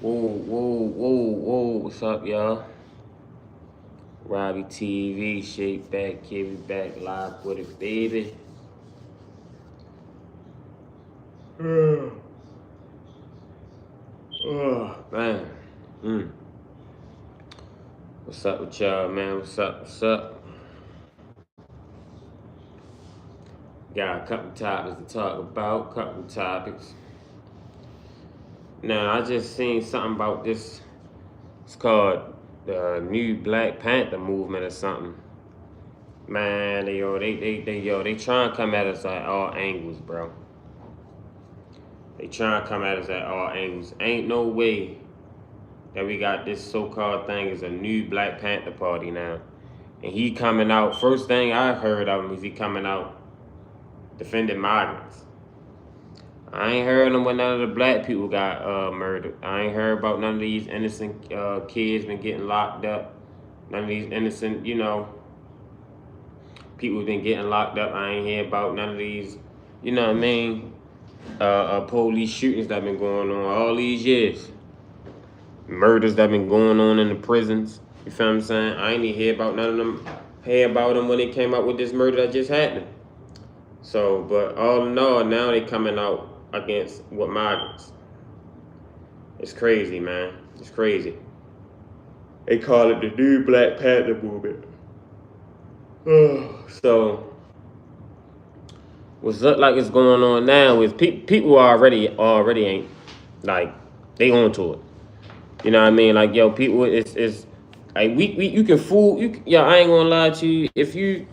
Whoa. What's up, y'all? Robbie TV, Shake Back, Kibby Back, live with it, baby. Oh, man. Mm. What's up with y'all, man? What's up? Got a couple topics to talk about, couple topics. Now, I just seen something about this. It's called the new Black Panther movement or something. Man, they trying to come at us at all angles, bro. They trying to come at us at all angles. Ain't no way that we got this so-called thing is a new Black Panther party now. And he coming out, first thing I heard of him is he coming out defending migrants. I ain't heard him when none of the black people got murdered. I ain't heard about none of these innocent kids been getting locked up. None of these innocent, people been getting locked up. I ain't hear about none of these, you know what I mean, police shootings that been going on all these years. Murders that been going on in the prisons. You feel what I'm saying? I ain't even hear about none of them. Hear about them when they came out with this murder that just happened. So, but all in all, now they coming out against what migrants. It's crazy, man. It's crazy. They call it the new Black Panther movement. So, what's look like it's going on now is people already ain't like they onto it. You know what I mean? Like, yo, people, it's like we you can fool you. Yo, I ain't gonna lie to you. If you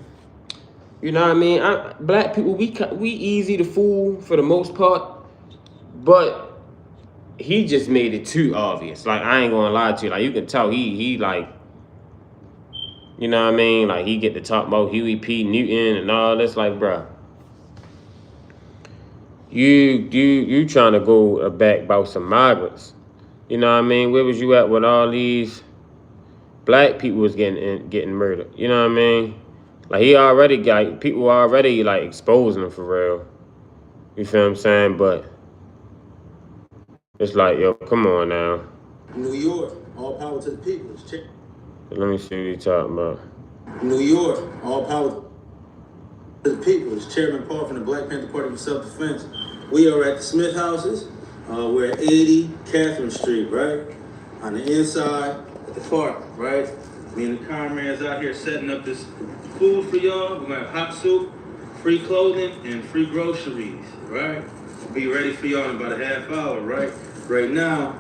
know what I mean, black people we easy to fool for the most part, but he just made it too obvious. Like, I ain't gonna lie to you. Like, you can tell he like, you know what I mean? Like, he get to talk about Huey P. Newton and all this. Like, bruh, you trying to go back about some migrants. You know what I mean? Where was you at when all these black people was getting murdered? You know what I mean? Like, he already got people already like exposing him for real. You feel what I'm saying? But it's like, yo, come on now. New York, all power to the people. Let me see what you talking about. New York, all power to the people. It's Chairman Paul from the Black Panther Party for Self-Defense. We are at the Smith houses. We're at 80 Catherine Street, right? On the inside at the park, right? Me and the comrades out here setting up this food for y'all. We're gonna have hot soup, free clothing, and free groceries, right? We'll be ready for y'all in about a half hour, right? Right now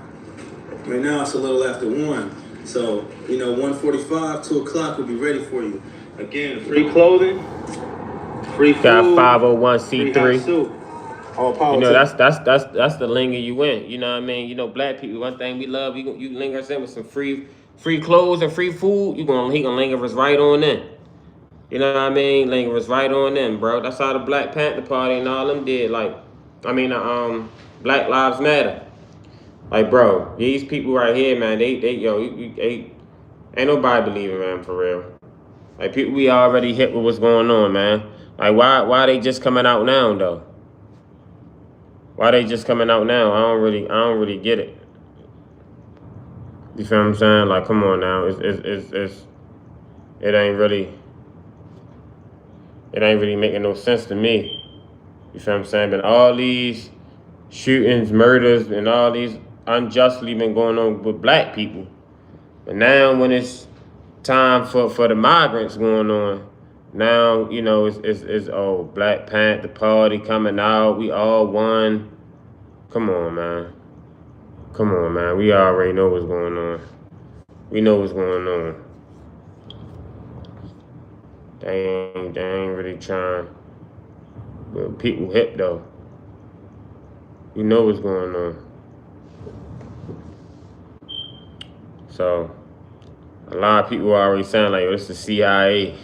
it's a little after 1. So, 1:45, 2 o'clock will be ready for you. Again, free clothing, free food, got 501c3. free hot soup. All power. You know, that's the linger you in. You know what I mean? You know, black people, one thing we love, you linger us in with some free clothes and free food, he gonna linger us right on in. You know what I mean? Linger us right on in, bro. That's how the Black Panther Party and all them did. Like, Black Lives Matter. Like, bro, these people right here, man, they ain't nobody believing, man, for real. Like, people, we already hit with what's going on, man. Like, why they just coming out now, though? Why they just coming out now? I don't really get it. You feel what I'm saying? Like, come on now. It ain't really making no sense to me. You feel what I'm saying? But all these shootings, murders, and all these unjustly been going on with black people. But now when it's time for the migrants going on, now, it's Black Panther Party coming out. We all won. Come on, man. We already know what's going on. We know what's going on. They ain't really trying. But people hip, though. You know what's going on. So, a lot of people already sound like, it's the CIA.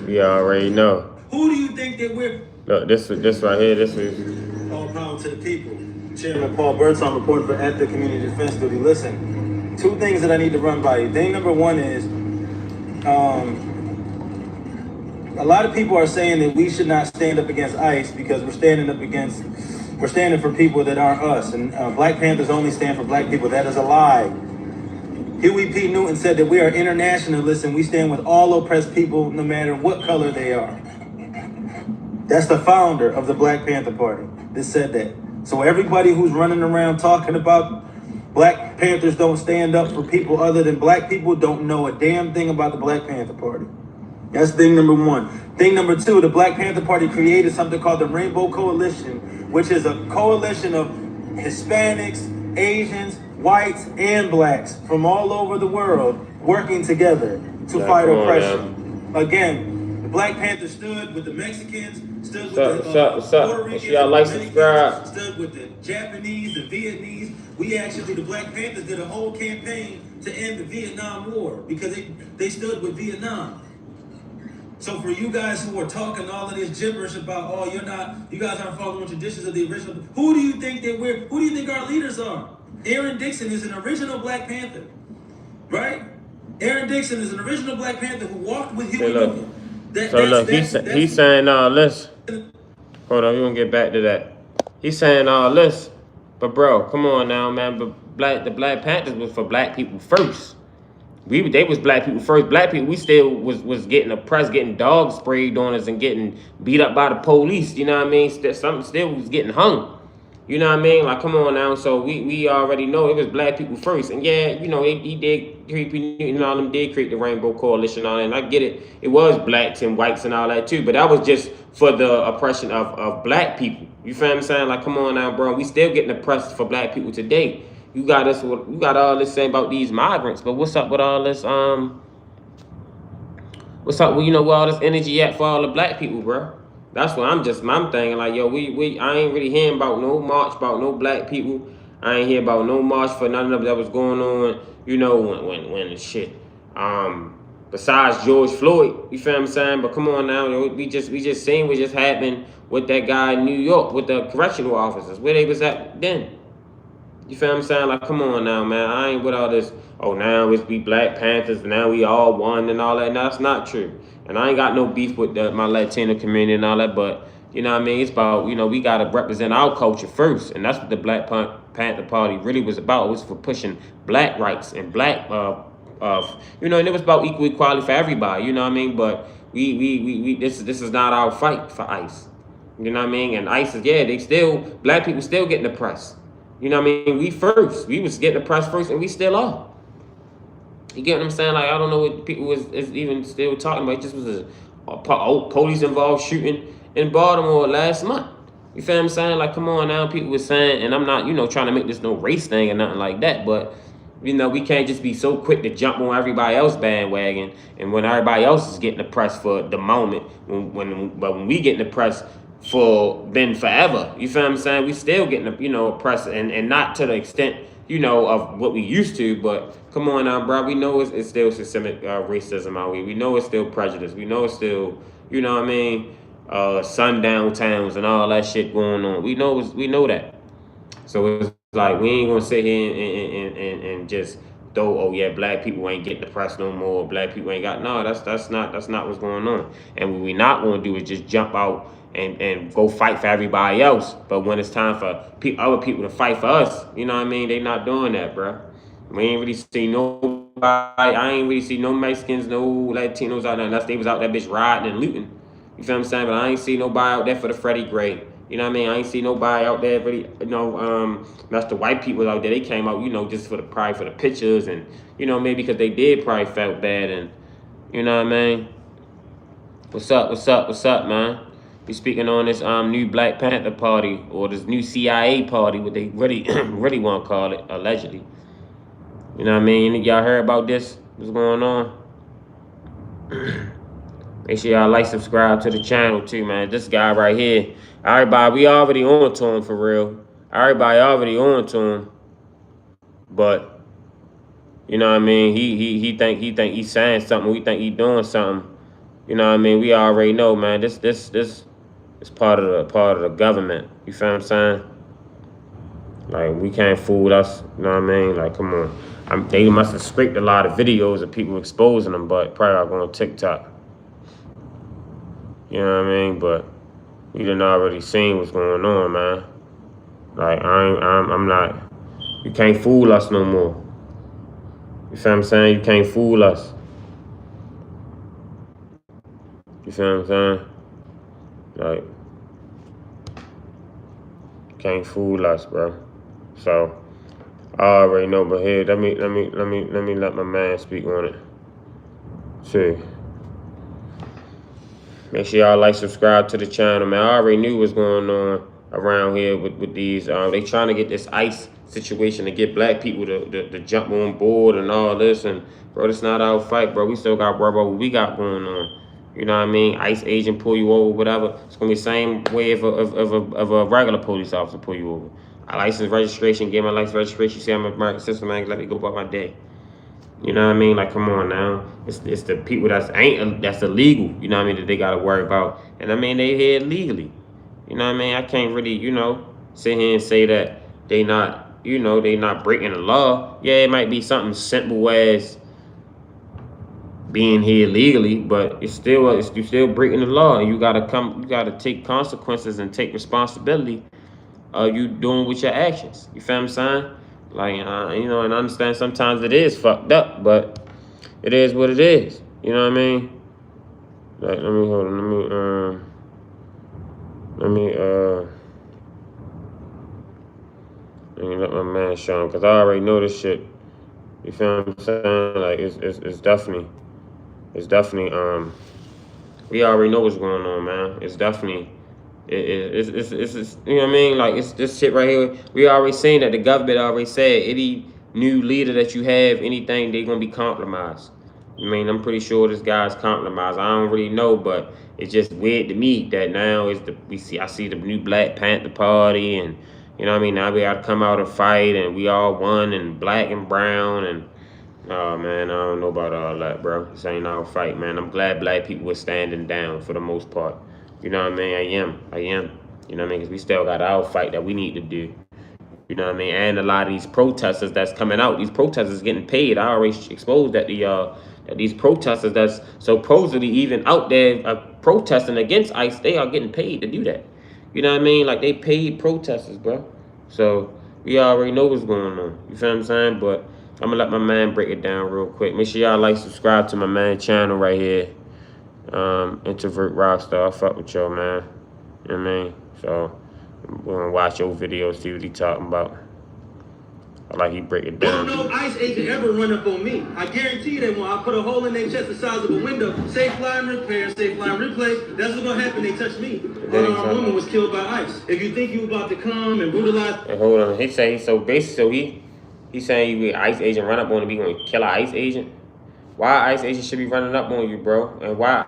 We already know. Who do you think that we're... Look, this right here, this is... All power to the people. Chairman Paul Birdsong reporting for Panther Community Defense Duty. Listen, 2 things that I need to run by you. Thing number 1 is, a lot of people are saying that we should not stand up against ICE because we're standing up against We're standing for people that aren't us, and Black Panthers only stand for black people. That is a lie. Huey P. Newton said that we are internationalists and we stand with all oppressed people no matter what color they are. That's the founder of the Black Panther Party that said that. So everybody who's running around talking about Black Panthers don't stand up for people other than black people don't know a damn thing about the Black Panther Party. That's thing number one. Thing number two, the Black Panther Party created something called the Rainbow Coalition, which is a coalition of Hispanics, Asians, whites, and blacks from all over the world working together to fight oppression. Again, the Black Panthers stood with the Mexicans, stood with the Puerto Ricans, stood with the Japanese, the Vietnamese. We actually, the Black Panthers did a whole campaign to end the Vietnam War because they stood with Vietnam. So for you guys who are talking all of this gibberish about, oh, you guys aren't following traditions of the original, who do you think who do you think our leaders are? Aaron Dixon is an original Black Panther, right? Aaron Dixon is an original Black Panther who walked with Huey Newton. He's saying all this. Hold on, we gonna get back to that. He's saying all this, but bro, come on now, man. But the Black Panthers was for black people first. They was black people first. Black people, we still was getting oppressed, getting dogs sprayed on us and getting beat up by the police. You know what I mean? Something still was getting hung. You know what I mean? Like, come on now. So we already know it was black people first. And yeah, you know, he did, and all them did create the Rainbow Coalition and all that. And I get it. It was blacks and whites and all that too. But that was just for the oppression of black people. You feel what I'm saying? Like, come on now, bro. We still getting oppressed for black people today. You got all this saying about these migrants, but what's up with all this? What's up with, you know, where all this energy at for all the black people, bro? That's what I'm thinking. Like, yo, I ain't really hearing about no march about no black people. I ain't hear about no march for none of that was going on. You know, when the shit. Besides George Floyd, you feel what I'm saying? But come on now, yo, we just seen what just happened with that guy in New York with the correctional officers, where they was at then. You feel what I'm saying? Like, come on now, man. I ain't with all this, oh, now it's we Black Panthers, now we all one and all that. No, that's not true. And I ain't got no beef with my Latino community and all that, but, you know what I mean? It's about, you know, we got to represent our culture first. And that's what the Black Panther Party really was about. It was for pushing black rights and black, you know, and it was about equal equality for everybody, you know what I mean? But this is not our fight for ICE. You know what I mean? And ICE is, yeah, black people still getting oppressed. You know what I mean? We was getting oppressed first, and we still are. You get what I'm saying? Like, I don't know what people is even still talking about. It just was a police involved shooting in Baltimore last month. You feel what I'm saying? Like, come on now, people were saying, and I'm not, you know, trying to make this no race thing or nothing like that, but, you know, we can't just be so quick to jump on everybody else bandwagon, and when everybody else is getting oppressed for the moment, when we getting oppressed for been forever, you feel what I'm saying? We still getting, you know, oppressed, and not to the extent, you know, of what we used to, but come on now, bro. We know it's still systemic racism out here. We know it's still prejudice. We know it's still, you know what I mean, sundown towns and all that shit going on. We know that. So it's like, we ain't gonna sit here and just throw, oh yeah, black people ain't getting oppressed no more. Black people ain't got, no, that's not what's going on. And what we not gonna do is just jump out and go fight for everybody else. But when it's time for other people to fight for us, you know what I mean? They not doing that, bro. We ain't really see nobody. I ain't really see no Mexicans, no Latinos out there unless they was out that bitch riding and looting. You feel what I'm saying? But I ain't see nobody out there for the Freddie Gray. You know what I mean? I ain't see nobody out there really, you know, that's the white people out there. They came out, you know, just for the pictures, and, you know, maybe because they did probably felt bad, and, you know what I mean? What's up, man? We speaking on this new Black Panther Party, or this new CIA party, what they really really want to call it, allegedly. You know what I mean? Y'all heard about this? What's going on? Make sure y'all like, subscribe to the channel too, man. This guy right here, everybody, we already on to him for real. Everybody already on to him, but you know what I mean? He think he's saying something. We think he doing something. You know what I mean? We already know, man. This is part of the government. You feel what I'm saying? Like, we can't fool us. You know what I mean? Like, come on. They must have scraped a lot of videos of people exposing them, but probably not going on TikTok. You know what I mean? But we done already seen what's going on, man. Like I'm not. You can't fool us no more. You feel what I'm saying? You can't fool us. You feel what I'm saying? Like, can't fool us, bro. So I already know, but here, let me let my man speak on it. See. Make sure y'all like, subscribe to the channel, man. I already knew what's going on around here with these. They trying to get this ICE situation to get black people to jump on board and all this. And, bro, it's not our fight, bro. We still got worry about what we got going on. You know what I mean? ICE agent pull you over, whatever. It's going to be the same way of a regular police officer pull you over. I license registration, get my license registration. See, I'm a American citizen, man. Let me go about my day. You know what I mean? Like, come on now. It's the people that's illegal, you know what I mean, that they gotta worry about. And I mean, they here legally. You know what I mean? I can't really, sit here and say that they not, they not breaking the law. Yeah, it might be something simple as being here legally, but you're still breaking the law, and you gotta take consequences and take responsibility of you doing with your actions. You feel what I'm saying? Like, and I understand sometimes it is fucked up, but it is what it is. You know what I mean? Like, let me let my man show him, because I already know this shit. You feel what I'm saying? Like, it's definitely, we already know what's going on, man. It's definitely, it's you know what I mean? Like, it's this shit right here. We already seen that the government already said any new leader that you have, anything, they gonna be compromised. I mean, I'm pretty sure this guy's compromised. I don't really know, but it's just weird to me that now I see the new Black Panther Party, and you know what I mean. Now we gotta come out and fight, and we all won, and black and brown, and oh man, I don't know about all that, bro. This ain't our fight, man. I'm glad black people were standing down for the most part. You know what I mean? I am. You know what I mean? Because we still got our fight that we need to do. You know what I mean? And a lot of these protesters that's coming out, these protesters getting paid. I already exposed that to y'all. That these protesters that's supposedly even out there protesting against ICE, they are getting paid to do that. You know what I mean? Like, they paid protesters, bro. So we already know what's going on. You feel what I'm saying? But I'm gonna let my man break it down real quick. Make sure y'all like, subscribe to my man channel right here. Introvert Rockstar. I fuck with y'all, man. You know what I mean? So we're gonna watch your videos, see what he talking about. I like he break it down. Don't no ICE agent ever run up on me. I guarantee you they won't. I put a hole in their chest the size of a window. Say fly and repair, say fly and replace. That's what's gonna happen. They touch me. Our woman was killed by ICE. If you think you about to come and brutalize. Hey, hold on. He say so basically. So he saying you ICE agent run up on him, he gonna kill an ICE agent. Why ICE agent should be running up on you, bro? And why,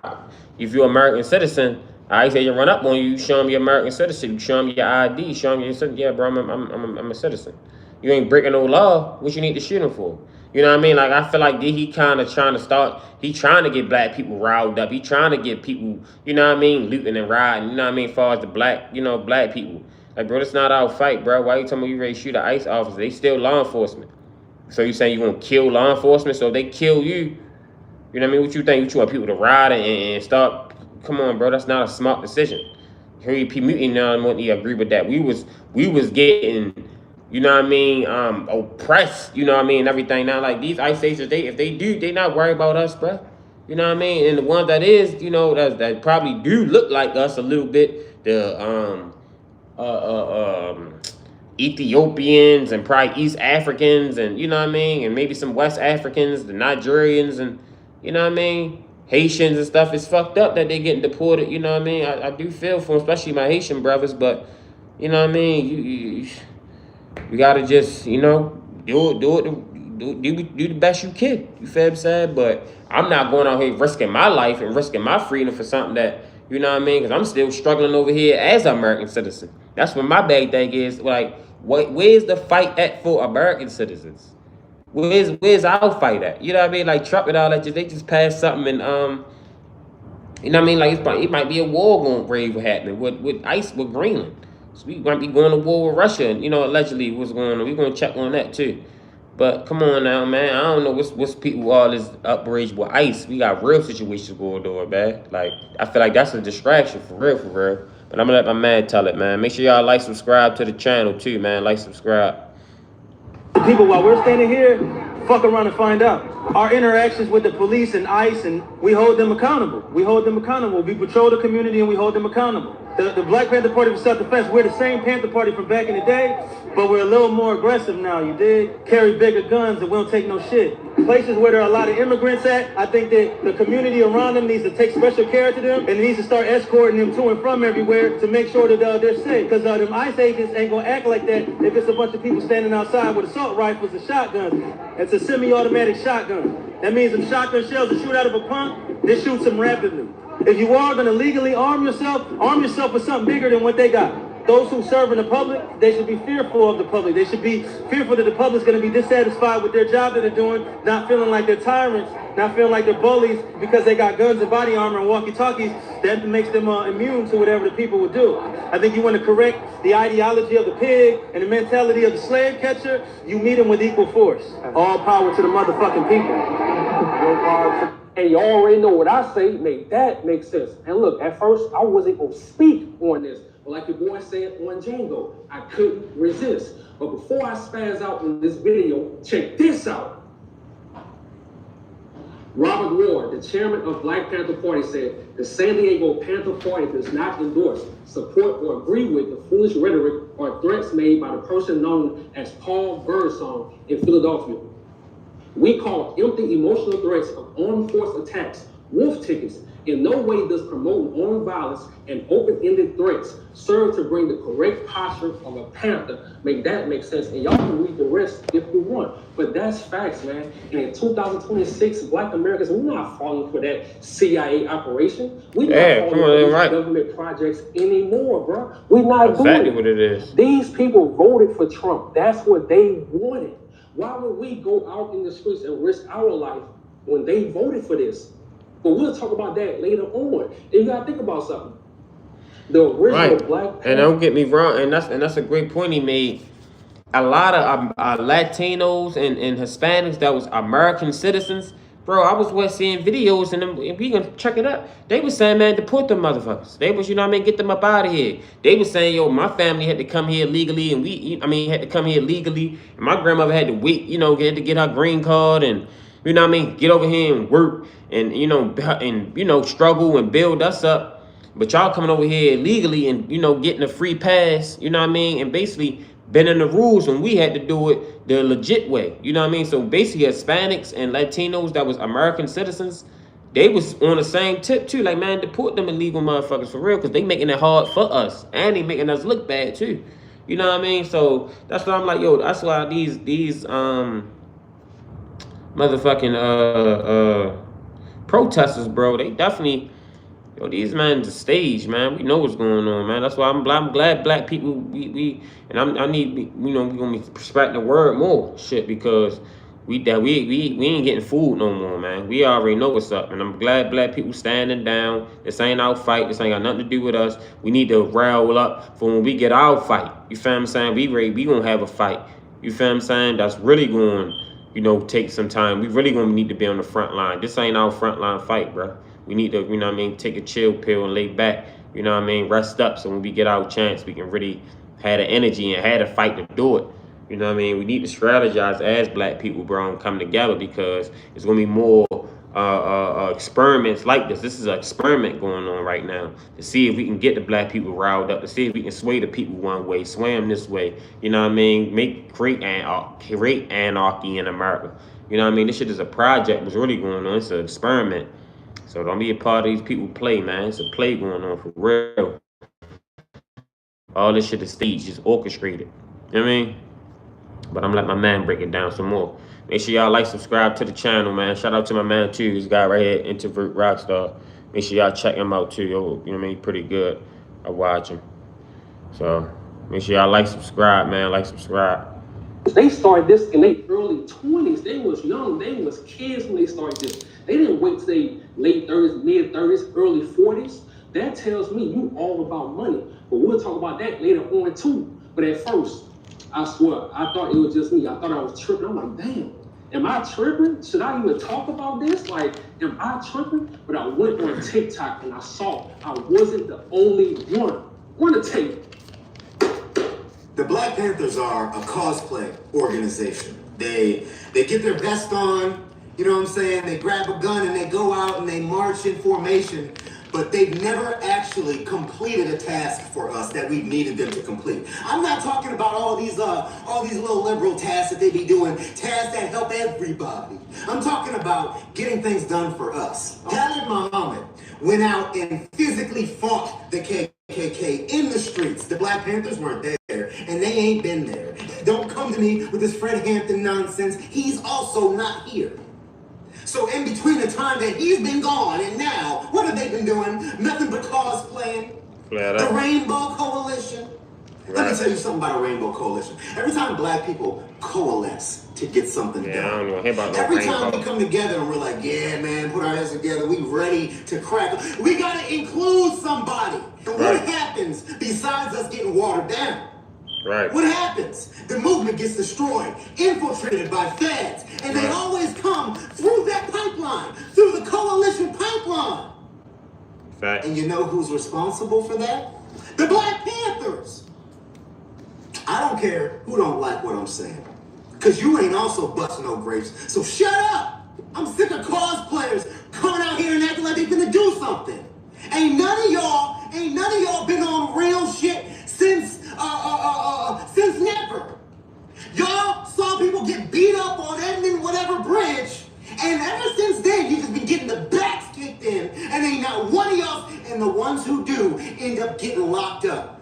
if you're an American citizen, ICE agent run up on you, you show him your American citizen, you show him your ID, show him your citizen. Yeah, bro, I'm a citizen. You ain't breaking no law. What you need to shoot him for? You know what I mean? Like, I feel like he kind of trying to get black people riled up. He trying to get people, you know what I mean, looting and riding. You know what I mean? As far as the black people. Like, bro, that's not our fight, bro. Why you telling me you ready to shoot an ICE officer? They still law enforcement. So you saying you gonna kill law enforcement? So if they kill you, you know what I mean? What you think? You want people to ride and start? Come on, bro. That's not a smart decision. Harry P. Mutant now wouldn't agree with that. We was getting, you know what I mean, oppressed, you know what I mean, everything. Now, like, these ICE agents, they not worry about us, bro. You know what I mean? And the ones that is, that probably do look like us a little bit, the Ethiopians and probably East Africans, and you know what I mean, and maybe some West Africans, the Nigerians, and you know what I mean, Haitians and stuff. It's fucked up that they getting deported. You know what I mean? I do feel for them, especially my Haitian brothers, but you know what I mean. You gotta just do the best you can. You feel what I'm saying? But I'm not going out here risking my life and risking my freedom for something that, you know what I mean? Because I'm still struggling over here as an American citizen. That's what my big thing is. Like, where's the fight at for American citizens? Where's our fight at? You know what I mean? Like, Trump and all that, they just passed something, and you know what I mean? Like, it might be a war going rave happening with ICE with Greenland. So we might be going to war with Russia, and allegedly what's going on. We're gonna check on that too. But come on now, man. I don't know what's people all this outrage with ICE. We got real situations going on, man. Like, I feel like that's a distraction for real, But I'm gonna let my man tell it, man. Make sure y'all like, subscribe to the channel too, man. Like, subscribe. People, while we're standing here, fuck around and find out. Our interactions with the police and ICE, and we hold them accountable. We hold them accountable. We patrol the community and we hold them accountable. The Black Panther Party for Self-Defense, we're the same Panther Party from back in the day, but we're a little more aggressive now, you dig? Carry bigger guns and we don't take no shit. Places where there are a lot of immigrants at, I think that the community around them needs to take special care to them and needs to start escorting them to and from everywhere to make sure that they're safe. Because them ICE agents ain't gonna act like that if it's a bunch of people standing outside with assault rifles and shotguns. It's a semi-automatic shotgun. That means them shotgun shells that shoot out of a pump, they shoot them rapidly. If you are gonna legally arm yourself with something bigger than what they got. Those who serve in the public, they should be fearful of the public. They should be fearful that the public's going to be dissatisfied with their job that they're doing, not feeling like they're tyrants, not feeling like they're bullies because they got guns and body armor and walkie-talkies. That makes them immune to whatever the people would do. I think you want to correct the ideology of the pig and the mentality of the slave catcher. You meet them with equal force. All power to the motherfucking people. And you already know what I say, that make sense. And look, at first, I wasn't going to speak on this. But like your boy said on Django, I couldn't resist. But before I spaz out in this video, check this out. Robert Ward, the chairman of Black Panther Party, said the San Diego Panther Party does not endorse, support, or agree with the foolish rhetoric or threats made by the person known as Paul Birdsong in Philadelphia. We call empty emotional threats of armed force attacks wolf tickets. In no way does promoting armed violence and open-ended threats serve to bring the correct posture of a Panther. Make that make sense. And y'all can read the rest if you want. But that's facts, man. And in 2026, Black Americans, we're not falling for that CIA operation. We're not falling for these government projects anymore, bro. We're not doing exactly what it is. These people voted for Trump. That's what they wanted. Why would we go out in the streets and risk our life when they voted for this? But we'll talk about that later on. And you gotta think about something. The original Black Panther. And don't get me wrong, and that's a great point he made. A lot of Latinos and Hispanics that was American citizens, bro. I was seeing videos and we gonna check it out. They was saying, man, deport them motherfuckers. They was, get them up out of here. They was saying, yo, my family had to come here legally, and had to come here legally. And my grandmother had to wait, had to get her green card and. Get over here and work and, struggle and build us up. But y'all coming over here illegally and, getting a free pass, and basically bending the rules when we had to do it the legit way. So basically Hispanics and Latinos that was American citizens, they was on the same tip too. Like, man, deport them illegal motherfuckers for real because they making it hard for us and they making us look bad too. So that's why I'm like, yo, that's why these motherfucking protesters, bro, they definitely, these men the stage, man. We know what's going on, man. That's why I'm glad black people I need we gonna be respecting the word more shit because we ain't getting food no more, man. We already know what's up, and I'm glad black people standing down. This ain't our fight. This ain't got nothing to do with us. We need to rile up for when we get our fight. You feel what I'm saying? We gonna have a fight. You feel what I'm saying? That's really going take some time. We really gonna need to be on the front line. This ain't our front line fight, bro. We need to, take a chill pill and lay back, rest up so when we get our chance, we can really have the energy and have the fight to do it. We need to strategize as black people, bro, and come together because it's gonna be more experiments like this. This is an experiment going on right now to see if we can get the black people riled up, to see if we can sway the people one way, sway them this way. Create anarchy in America. This shit is a project. What's really going on? It's an experiment. So don't be a part of these people play, man. It's a play going on for real. All this shit is staged, just orchestrated. You know what I mean? But I'm gonna let my man break it down some more. Make sure y'all like, subscribe to the channel, man. Shout out to my man too, this guy right here, Introvert Rockstar. Make sure y'all check him out too, yo. Pretty good. I watch him. So make sure y'all like, subscribe, man. Like, subscribe. They started this in their early 20s. They was young. They was kids when they started this. They didn't wait till they late 30s, mid 30s, early 40s. That tells me you all about money. But we'll talk about that later on too. But at first, I swear, I thought it was just me. I thought I was tripping. I'm like, damn, am I tripping? Should I even talk about this? Like, am I tripping? But I went on TikTok and I saw I wasn't the only one. Run the tape. The Black Panthers are a cosplay organization. They get their vest on, you know what I'm saying? They grab a gun and they go out and they march in formation, but they've never actually completed a task for us that we've needed them to complete. I'm not talking about all these little liberal tasks that they be doing, tasks that help everybody. I'm talking about getting things done for us. Khalid Muhammad went out and physically fought the KKK in the streets. The Black Panthers weren't there, and they ain't been there. Don't come to me with this Fred Hampton nonsense. He's also not here. So in between the time that he's been gone and now, what have they been doing? Nothing but cosplaying. The Rainbow Coalition. Let me tell you something about a Rainbow Coalition. Every time Black people coalesce to get something done, I don't know about no every time rainbow. we come together and we're like, yeah, man, put our heads together, we ready to crack. We gotta include somebody. And what happens besides us getting watered down? Right. What happens? The movement gets destroyed, infiltrated by feds, and they always come through that pipeline, through the coalition pipeline. Fact. And you know who's responsible for that? The Black Panthers. I don't care who don't like what I'm saying, because you ain't also busting no grapes, so shut up. I'm sick of cosplayers coming out here and acting like they finna do something. Ain't none of y'all been on real shit since never. Y'all saw people get beat up on Edmund whatever bridge, and ever since then you just been getting the backs kicked in, and ain't not one of y'all, and the ones who do end up getting locked up.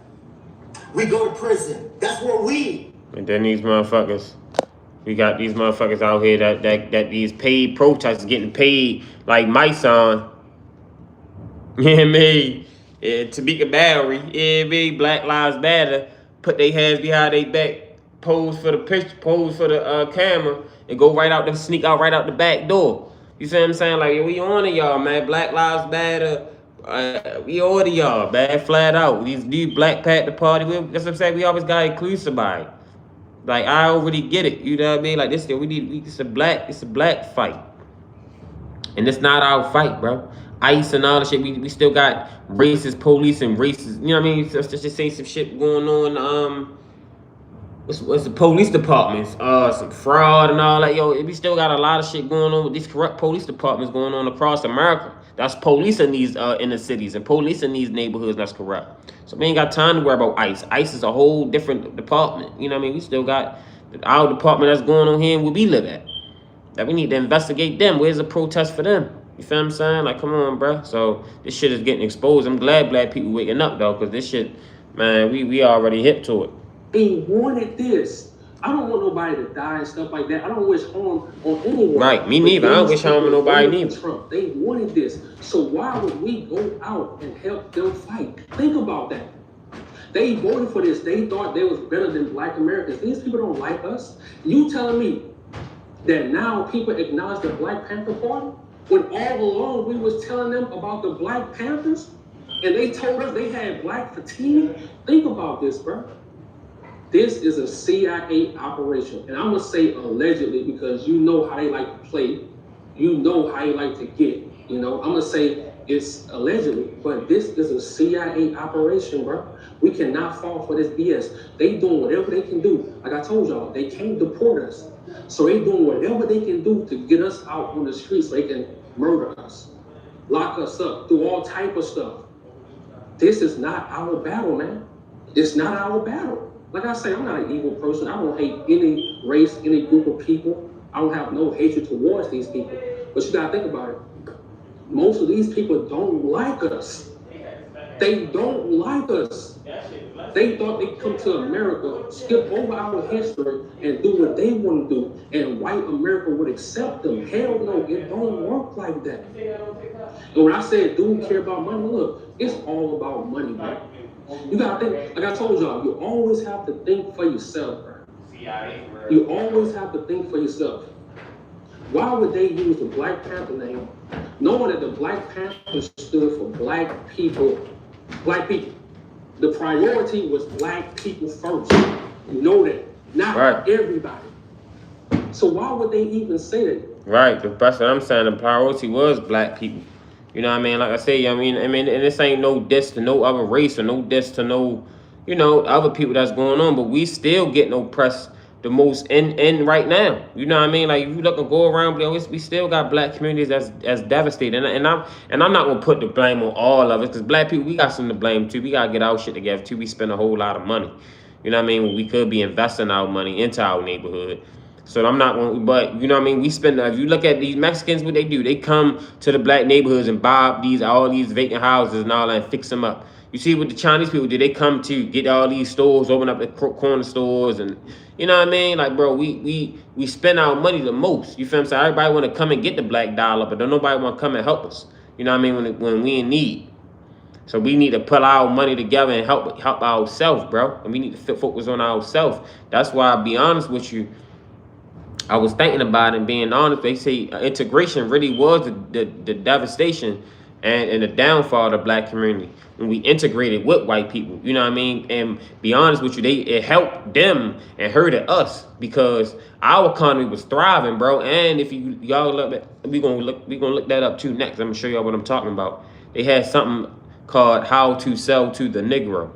We go to prison. That's where we. And then these motherfuckers, we got these motherfuckers out here that these paid protesters getting paid like mice on. Yeah, me. Yeah, Tamika Barry. Yeah, me. Black Lives Matter. Put their hands behind their back, pose for the picture, pose for the camera, and go sneak out right out the back door. You see what I'm saying? Like, we on to y'all, man. Black Lives Matter. We on to y'all, man. Flat out. These Black Panther Party. That's what I'm saying. We always got to include somebody. Like, I already get it. You know what I mean? Like, it's a black fight. And it's not our fight, bro. ICE and all the shit. We still got racist police and racist. You know what I mean? Let's just say some shit going on. What's the police departments? Some fraud and all that. Yo, we still got a lot of shit going on with these corrupt police departments going on across America. That's police in these inner cities and police in these neighborhoods that's corrupt. So we ain't got time to worry about ICE. ICE is a whole different department. You know what I mean? We still got our department that's going on here where we live at. That we need to investigate them. Where's the protest for them? You feel what I'm saying? Like, come on, bro. So this shit is getting exposed. I'm glad Black people waking up, though, because this shit, man, we already hip to it. They wanted this. I don't want nobody to die and stuff like that. I don't wish harm on anyone. Right, me neither. I don't wish harm on nobody neither. Trump. They wanted this. So why would we go out and help them fight? Think about that. They voted for this. They thought they was better than Black Americans. These people don't like us. You telling me that now people acknowledge the Black Panther Party when all along we was telling them about the Black Panthers and they told us they had black fatigue? Think about this, bro. This is a CIA operation. And I'm going to say allegedly because you know how they like to play. You know how they like to get. You know, I'm going to say it's allegedly, but this is a CIA operation, bro. We cannot fall for this BS. They doing whatever they can do. Like I told y'all, they can't deport us. So they doing whatever they can do to get us out on the streets so they can murder us, lock us up, do all type of stuff. This is not our battle, man. It's not our battle. Like I say, I'm not an evil person. I don't hate any race, any group of people. I don't have no hatred towards these people. But you gotta think about it. Most of these people don't like us. They don't like us. They thought they'd come to America, skip over our history, and do what they want to do, and white America would accept them. Hell no, it don't work like that. And when I said, do we care about money? Look, it's all about money, man. You gotta think, like I told y'all, you always have to think for yourself, bro. You always have to think for yourself. Why would they use the Black Panther name, knowing that the Black Panther stood for black people? Black people. The priority was black people first. You know that. Not everybody. So why would they even say that? Right, that's what I'm saying. The priority was black people. You know what I mean? Like I say, and this ain't no diss to no other race or no diss to no, other people that's going on, but we still get no press the most in right now. You know what I mean? Like if you look and go around, we still got black communities that's devastated, and I'm not gonna put the blame on all of it because black people we got something to blame too. We gotta get our shit together too. We spend a whole lot of money. You know what I mean? We could be investing our money into our neighborhood. So I'm not going, but you know what I mean. We spend. If you look at these Mexicans, what they do, they come to the black neighborhoods and buy all these vacant houses and all that, and fix them up. You see what the Chinese people do? They come to get all these stores, open up the corner stores, and you know what I mean. Like, bro, we spend our money the most. You feel what I'm saying? Everybody want to come and get the black dollar, but don't nobody want to come and help us. You know what I mean? When we in need. So we need to put our money together and help ourselves, bro. And we need to focus on ourselves. That's why, I'll be honest with you, I was thinking about it and being honest. They say integration really was the devastation and the downfall of the black community when we integrated with white people. You know what I mean? And be honest with you, it helped them and hurted us because our economy was thriving, bro. And if y'all look at, we gonna look that up too next. I'm gonna show y'all what I'm talking about. They had something called How to Sell to the Negro.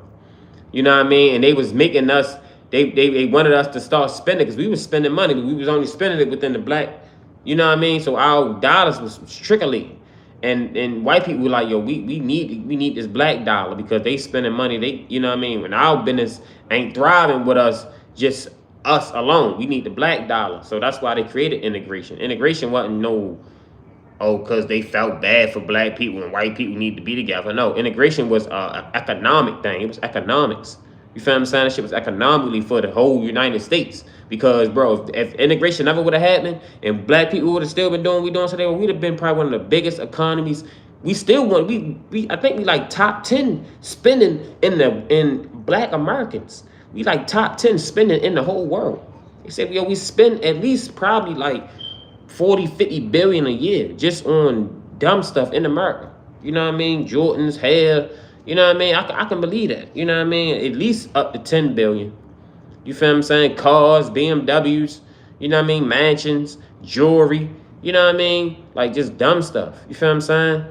You know what I mean? And they was making us, they wanted us to start spending because we was spending money, but we was only spending it within the black, you know what I mean? So our dollars was trickling. And white people were like, yo, we need this black dollar because they spending money. They, you know what I mean? When our business ain't thriving with us, just us alone. We need the black dollar. So that's why they created integration. Integration wasn't because they felt bad for black people and white people need to be together. No, integration was an economic thing. It was economics. You feel what I'm saying? That shit was economically for the whole United States. Because, bro, if integration never would have happened and black people would have still been doing what we doing today, we'd have been probably one of the biggest economies. We still want, I think we like top 10 spending in black Americans. We like top 10 spending in the whole world. They said, yo, we spend at least probably like 40, 50 billion a year just on dumb stuff in America. You know what I mean? Jordans, hair, you know what I mean? I can believe that. You know what I mean? At least up to 10 billion. You feel what I'm saying? Cars, BMWs, you know what I mean? Mansions, jewelry, you know what I mean? Like just dumb stuff. You feel what I'm saying?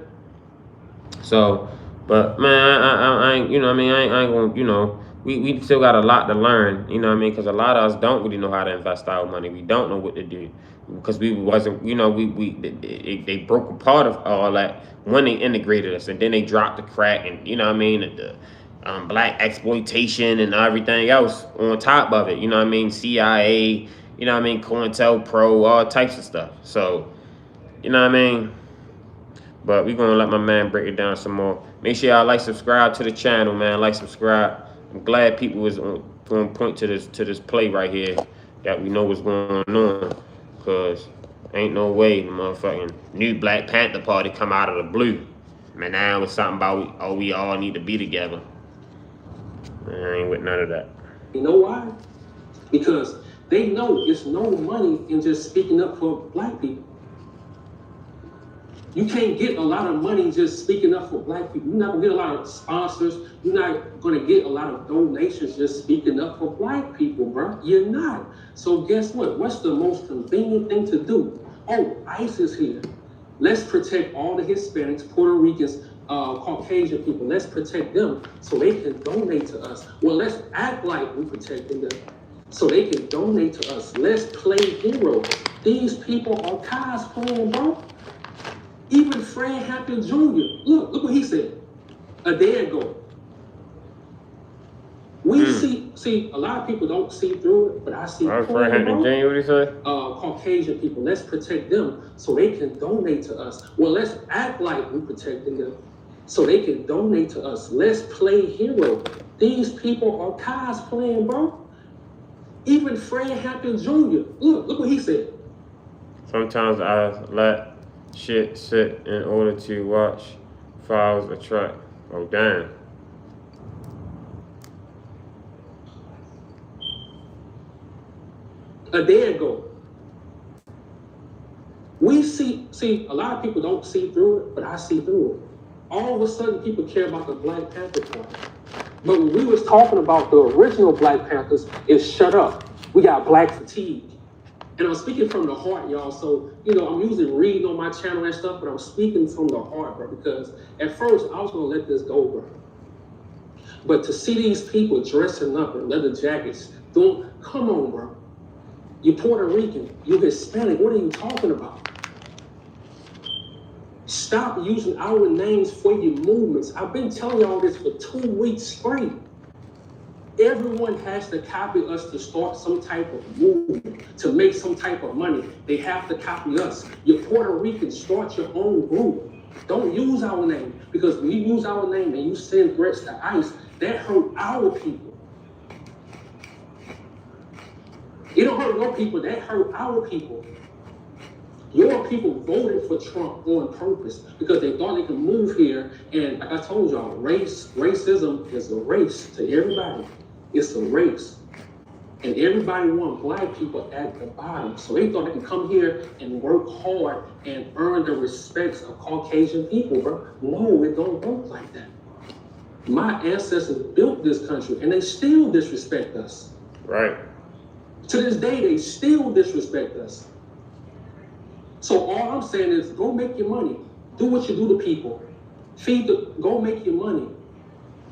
So, but man, I ain't, you know what I mean? I ain't gonna, you know, we still got a lot to learn, you know what I mean? Because a lot of us don't really know how to invest our money. We don't know what to do. Because we wasn't, you know, they broke apart of all that when they integrated us, and then they dropped the crack, and you know what I mean, the black exploitation and everything else on top of it. You know what I mean, CIA, you know what I mean, COINTELPRO, all types of stuff. So, you know what I mean. But we're gonna let my man break it down some more. Make sure y'all like, subscribe to the channel, man. Like, subscribe. I'm glad people was on point to this play right here that we know what's going on. Cause ain't no way the motherfucking new Black Panther party come out of the blue. Man, now it's something about we all need to be together. Man, I ain't with none of that. You know why? Because they know there's no money in just speaking up for black people. You can't get a lot of money just speaking up for black people. You're not gonna get a lot of sponsors. You're not gonna get a lot of donations just speaking up for black people, bro. You're not. So guess what? What's the most convenient thing to do? Oh, ICE is here. Let's protect all the Hispanics, Puerto Ricans, Caucasian people. Let's protect them so they can donate to us. Well, let's act like we're protecting them so they can donate to us. Let's play hero. These people are cosplaying, bro. Even Fred Hampton Jr. Look what he said a day ago. We see a lot of people don't see through it, but I see. Fred Hampton Jr. What he say? Caucasian people. Let's protect them so they can donate to us. Well, let's act like we're protecting them so they can donate to us. Let's play hero. These people are cosplaying, bro. Even Fred Hampton Jr. Look what he said. Sometimes I let shit sit in order to watch files attract. Oh damn. A day ago. We see a lot of people don't see through it, but I see through it. All of a sudden people care about the Black Panther Party. But when we was talking about the original Black Panthers, it's shut up. We got black fatigue. And I'm speaking from the heart, y'all. So, I'm usually reading on my channel and stuff, but I'm speaking from the heart, bro, because at first I was going to let this go, bro. But to see these people dressing up in leather jackets, come on, bro. You're Puerto Rican, you're Hispanic, what are you talking about? Stop using our names for your movements. I've been telling y'all this for 2 weeks straight. Everyone has to copy us to start some type of movement, to make some type of money. They have to copy us. You're Puerto Rican, start your own group. Don't use our name, because when you use our name and you send threats to ICE, that hurt our people. It don't hurt your people, that hurt our people. Your people voted for Trump on purpose because they thought they could move here. And like I told y'all, racism is a race to everybody. It's a race. And everybody wants black people at the bottom. So they thought they could come here and work hard and earn the respect of Caucasian people, bro. No, it don't work like that. My ancestors built this country and they still disrespect us. Right. To this day, they still disrespect us. So all I'm saying is go make your money. Do what you do to people. Go make your money.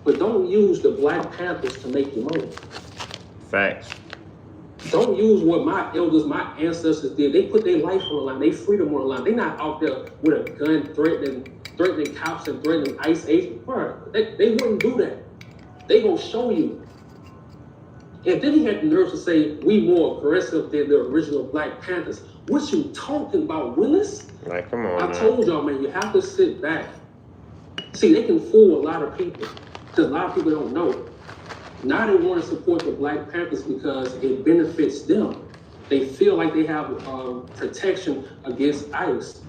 But don't use the Black Panthers to make your money. Facts. Don't use what my elders, my ancestors did. They put their life on the line, their freedom on the line. They're not out there with a gun threatening cops and threatening ICE agents. They wouldn't do that. They gonna show you. And then he had the nerve to say, we more aggressive than the original Black Panthers. What you talking about, Willis? Like, come on, I told y'all, man, you have to sit back. See, they can fool a lot of people because a lot of people don't know. Now they want to support the Black Panthers because it benefits them. They feel like they have protection against ICE.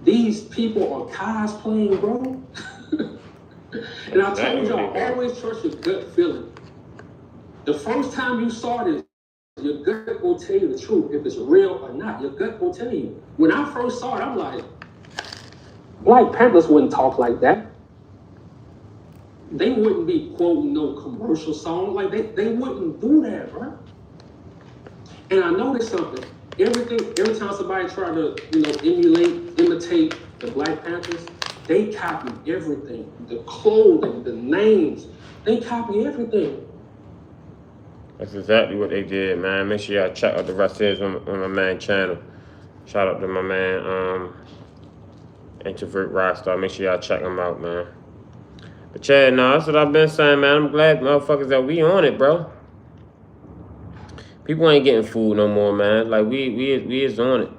These people are cosplaying, bro. And I told y'all, always trust your gut feeling. The first time you saw this, your gut will tell you the truth, if it's real or not. Your gut will tell you. When I first saw it, I'm like, Black Panthers wouldn't talk like that. They wouldn't be quoting no commercial song. Like, they wouldn't do that, bro. And I noticed something. Every time somebody tried to, imitate the Black Panthers, they copy everything. The clothing, the names, they copy everything. That's exactly what they did, man. Make sure y'all check out the rest of this on my man channel. Shout out to my man, Introvert Rockstar. Make sure y'all check him out, man. But yeah, no, that's what I've been saying, man. I'm glad, motherfuckers, that we on it, bro. People ain't getting fooled no more, man. Like, we is on it.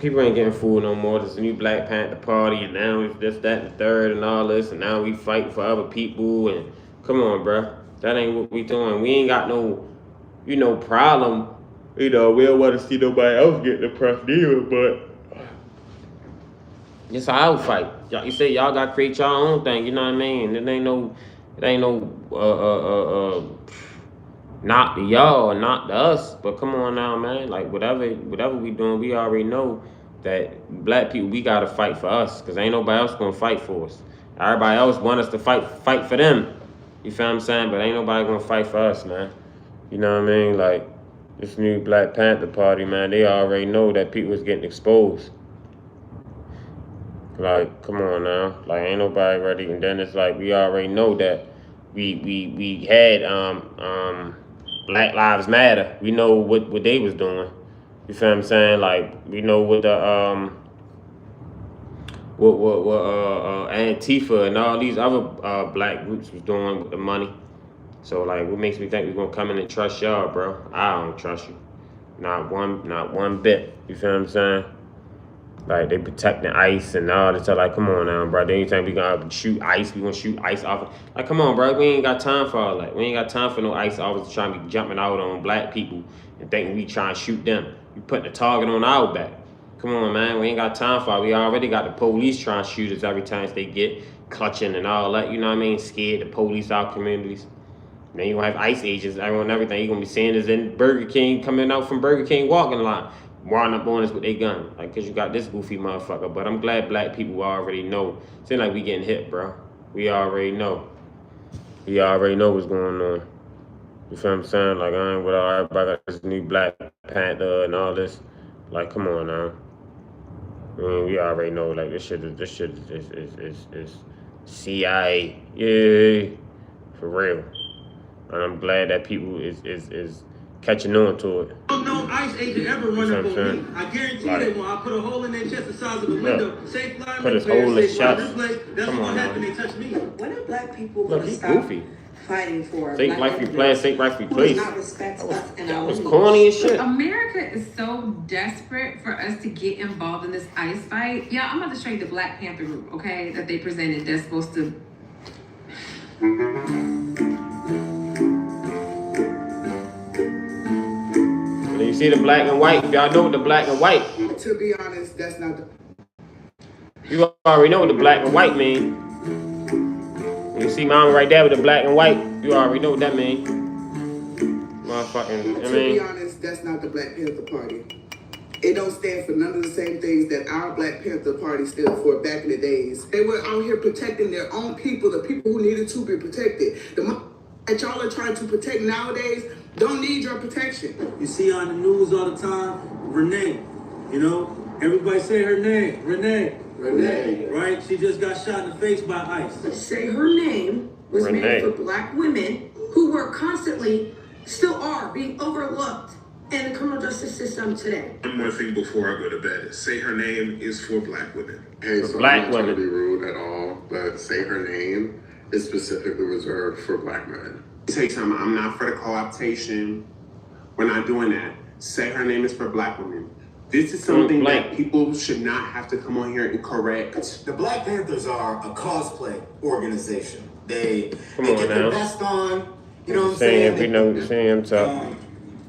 People ain't getting fooled no more. There's a new Black Panther Party, and now it's this, that, and the third, and all this, and now we fight for other people, and come on, bro. That ain't what we doing. We ain't got no, problem. We don't want to see nobody else get depressed either, but it's our fight. You say y'all got to create your own thing, you know what I mean? It ain't no, not to y'all, not to us, but come on now, man. Like, whatever we doing, we already know that black people, we got to fight for us, because ain't nobody else going to fight for us. Everybody else want us to fight for them. You feel what I'm saying? But ain't nobody gonna fight for us, man. You know what I mean? Like, this new Black Panther Party, man, they already know that people is getting exposed. Like, come on now. Like, ain't nobody ready. And then it's like, we already know that we had Black Lives Matter. We know what they was doing. You feel what I'm saying? Like, we know what the Antifa and all these other black groups was doing with the money. So, like, what makes me think we're gonna come in and trust y'all, bro? I don't trust you. Not one bit. You feel what I'm saying? Like, they protecting ICE and all this. Like, come on now, bro. Anytime we gonna shoot ICE, we gonna shoot ICE off. Like, come on, bro. We ain't got time for all that. We ain't got time for no ICE officers trying to be jumping out on black people and thinking we trying to shoot them. We putting a target on our back. Come on, man. We ain't got time for it. We already got the police trying to shoot us every time they get clutching and all that. You know what I mean? Scared the police out communities. And then you gonna have ICE agents, everything. You gonna be seeing us in Burger King, coming out from Burger King walking line, winding up on us with their gun. Like, cause you got this goofy motherfucker. But I'm glad black people already know. Seems like we getting hit, bro. We already know. We already know what's going on. You feel what I'm saying? Like, I ain't with all everybody got this new Black Panther and all this. Like, come on now. I mean, we already know, like, this shit is CIA. Yeah, for real. And I'm glad that people is catching on to it. No ICE agent ever running for me. I guarantee Like, they won't. I put a hole in their chest the size of a window. Say fly put his Mayfair, hole in his say fly chest. this place. That's Come what's on gonna happen. now. They touch me. When are black people Look, going to he stop goofy. fighting for Safe black rightfully lives planned, safe rightfully who placed. does not respect us and our That was rules? corny as shit. America is so desperate for us to get involved in this ICE fight. Yeah, I'm about to show you the Black Panther group, okay, that they presented that's supposed to. And you see the black and white. Y'all know what the black and white. To be honest, that's not the. You already know what the black and white mean. You see mama right there with the black and white. You already know what that mean. Motherfucking, I To mean. be honest, that's not the Black Panther Party. It don't stand for none of the same things that our Black Panther Party stood for back in the days. They were out here protecting their own people, the people who needed to be protected. The that y'all are trying to protect nowadays don't need your protection. You see on the news all the time, Renee. You know, everybody say her name, Renee. Renee. Right? She just got shot in the face by ICE. Say her name was Renee. made for black women who were constantly, still are, being overlooked in the criminal justice system today. One more thing before I go to bed. Say her name is for black women. Hey, For so black I'm not trying to women. be rude at all, but say her name is specifically reserved for black men. Take something. I'm not for the co-optation. We're not doing that. Say her name is for black women. This is something Blank. that people should not have to come on here and correct. The Black Panthers are a cosplay organization. They Come they on get now. their vest on. You know what I'm Saying, saying? we know, saying him talk.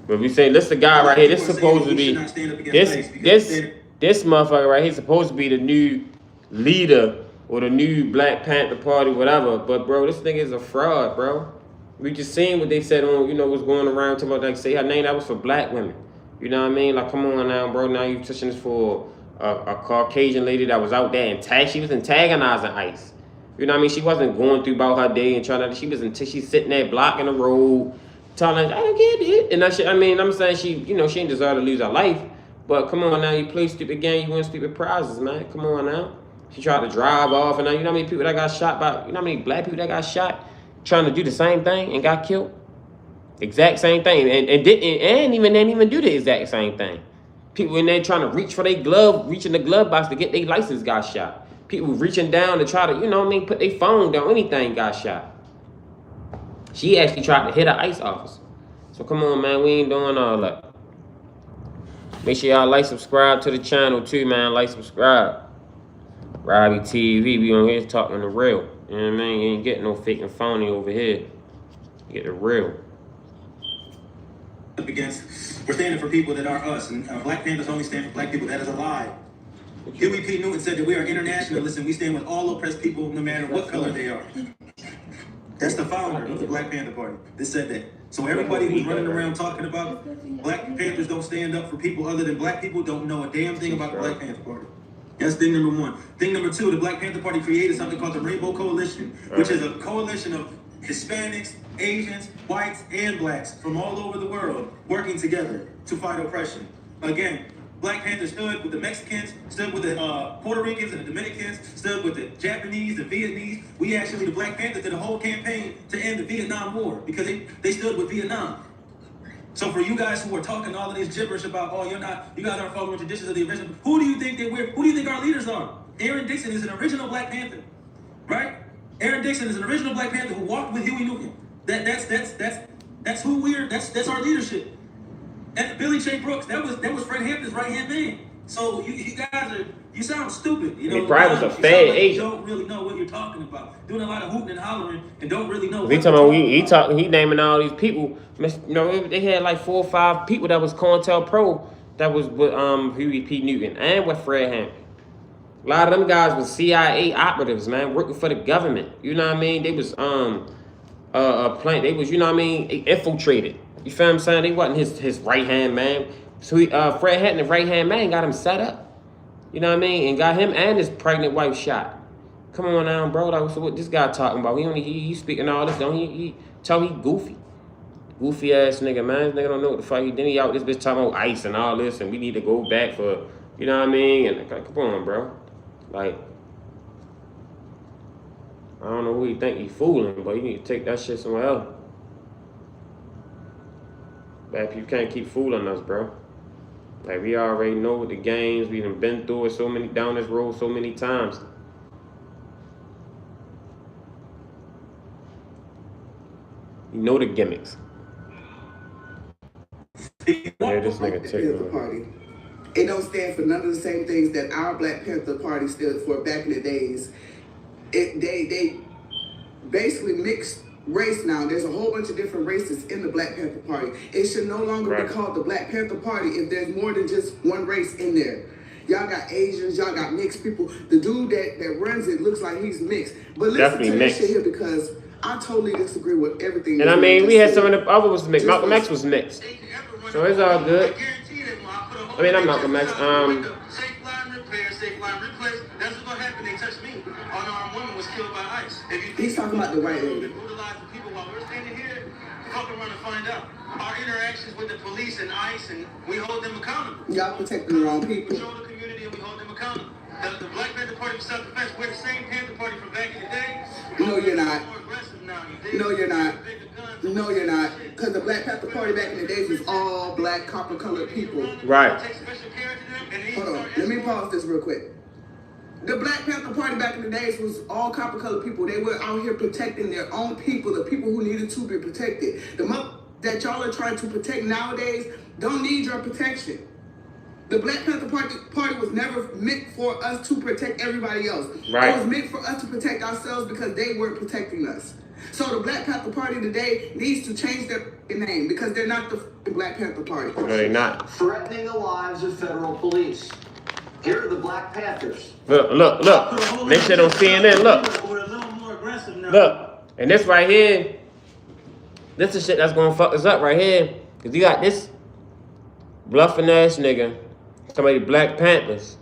But we say, this the guy right here. This supposed to be, this motherfucker right here supposed to be the new leader or the new Black Panther Party, whatever. But bro, this nigga is a fraud, bro. We just seen what they said on, you know, what's going around talking about, like, say her name, that was for black women. You know what I mean? Like, come on now, bro. Now you touching this for a Caucasian lady that was out there and she was antagonizing ICE. You know what I mean? She wasn't going through about her day and trying to, she's sitting there blocking the road, telling her, I don't get it. And that shit, I mean, I'm saying she, you know, she ain't deserve to lose her life. But come on now, you play stupid game, you win stupid prizes, man. Come on now. She tried to drive off, and now, you know how many people that got shot by, you know how many black people that got shot trying to do the same thing and got killed? Exact same thing. And didn't even do the exact same thing. People in there trying to reach for their glove, reaching the glove box to get their license got shot. People reaching down to try to, you know what I mean, put their phone down, anything got shot. She actually tried to hit an ICE officer. So come on, man, we ain't doing all that. Make sure y'all like, subscribe to the channel too, man. Like, subscribe. Robbie TV, we on here talking the real. You know what I mean? You ain't getting no fake and phony over here. You get the real. We're standing for people that are us, and Black Panthers only stand for black people. That is a lie. Huey P. Newton said that we are internationalists and we stand with all oppressed people no matter what color they are. That's the founder of the Black Panther Party that said that. So everybody who's running around talking about Black Panthers don't stand up for people other than black people don't know a damn thing about the Black Panther Party. That's thing number one. Thing number two, the Black Panther Party created something called the Rainbow Coalition, which is a coalition of Hispanics, Asians, whites, and blacks from all over the world working together to fight oppression. Again, Black Panther stood with the Mexicans, stood with the Puerto Ricans and the Dominicans, stood with the Japanese, the Vietnamese. We actually, the Black Panthers, did a whole campaign to end the Vietnam War because they stood with Vietnam. So for you guys who are talking all of this gibberish about, oh, you guys aren't following traditions of the original, who do you think who do you think our leaders are? Aaron Dixon is an original Black Panther, right? Aaron Dixon is an original Black Panther who walked with Huey Newton. That's who that's our leadership. And Billy J. Brooks, that was Fred Hampton's right-hand man. So you guys you sound stupid. You know, He probably was a you Fed sound like agent. you don't really know what you're talking about. Doing a lot of hooting and hollering and don't really know. He talking about he naming all these people. You know, they had like 4 or 5 people that was COINTELPRO that was with Huey P. Newton and with Fred Hampton. A lot of them guys was CIA operatives, man, working for the government. You know what I mean? They was they was, you know what I mean, infiltrated. You feel what I'm saying? They wasn't his right hand man. So Fred Hampton, the right hand man, got him set up. You know what I mean? And got him and his pregnant wife shot. Come on now, bro. Like, so what this guy talking about? He speaking all this, don't he? He goofy Goofy ass nigga, man. This nigga don't know what the fuck he did. He out this bitch talking about ice and all this, and we need to go back for, you know what I mean? And like, come on, bro. Like, I don't know who you think he fooling, but you need to take that shit somewhere else. Black people can't keep fooling us, bro. Like, we already know the games. We done been through it down this road so many times. You know the gimmicks. Yeah, this nigga Panther Party. It don't stand for none of the same things that our Black Panther Party stood for back in the days. They basically mixed race now. There's a whole bunch of different races in the Black Panther Party. It should no longer be called the Black Panther Party if there's more than just one race in there. Y'all got Asians, y'all got mixed people. The dude that runs it looks like he's mixed. But listen Definitely to mixed. this shit here because I totally disagree with everything. And I mean, we had some of the other was mixed. Malcolm X was mixed. So it's all good. I mean, I'm Malcolm X. That's what's gonna happen. They touched me. Unarmed woman was killed by ICE. He's talking about the white lady. Brutalize the people while we're standing here. Fucking run and find out. Our interactions with the police and ICE, and we hold them accountable. Y'all protecting the wrong people. We control the community and we hold them accountable. The Black Panther Party for self-defense, we're the same Panther Party from back in the day. No, you're not. More aggressive now, you No, you're not. bigger guns. No, you're not. Because the Black Panther Party back in the days was all black, copper-colored people. Right. Take special care to them, and they Hold on. Let me pause this real quick. The Black Panther Party back in the days was all copper-colored people. They were out here protecting their own people, the people who needed to be protected. The that y'all are trying to protect nowadays don't need your protection. The Black Panther Party was never meant for us to protect everybody else. Right. It was meant for us to protect ourselves because they weren't protecting us. So the Black Panther Party today needs to change their name because they're not the Black Panther Party. No, they're not. Threatening the lives of federal police. Here are the Black Panthers. Look. They shit on CNN. Look. We're a little more aggressive now. Look. And this right here, this is shit that's gonna fuck us up right here. Cause you got this bluffing ass nigga, somebody Black Panthers.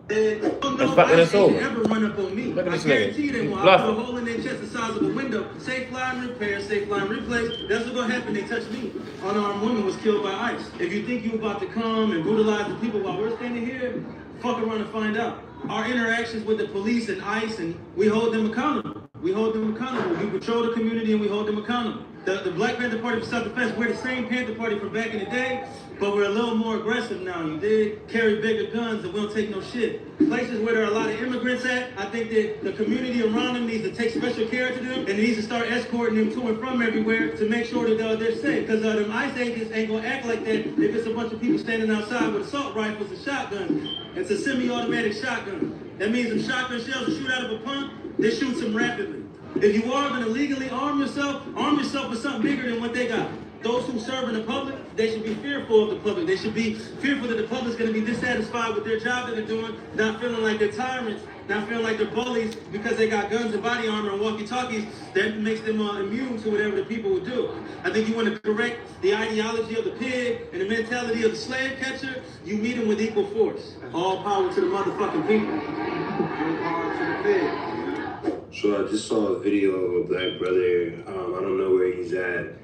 That's fucking us over. Ever run up on me. Look at this I guarantee nigga. they He's won't. I bluffing. put a hole in their chest the size of a window. Safe line repair, safe line replace. That's what's gonna happen. They touched me. Unarmed woman was killed by ICE. If you think you about to come and brutalize the people while we're standing here, fuck around and find out. Our interactions with the police and ICE, and we hold them accountable. We hold them accountable. We patrol the community and we hold them accountable. The Black Panther Party for self-defense, we're the same Panther Party from back in the day, but we're a little more aggressive now. You dig? Carry bigger guns and we don't take no shit. Places where there are a lot of immigrants at, I think that the community around them needs to take special care to them and needs to start escorting them to and from everywhere to make sure that they're safe. Because them ICE agents ain't gonna act like that if it's a bunch of people standing outside with assault rifles and shotguns. It's a semi-automatic shotgun. That means if shotgun shells shoot out of a pump, they shoot them rapidly. If you are going to legally arm yourself with something bigger than what they got. Those who serve in the public, they should be fearful of the public. They should be fearful that the public's going to be dissatisfied with their job that they're doing, not feeling like they're tyrants, not feeling like they're bullies because they got guns and body armor and walkie-talkies. That makes them immune to whatever the people would do. I think you want to correct the ideology of the pig and the mentality of the slave catcher. You meet them with equal force. All power to the motherfucking people. All power to the pig. So I just saw a video of a black brother. I don't know where he's at.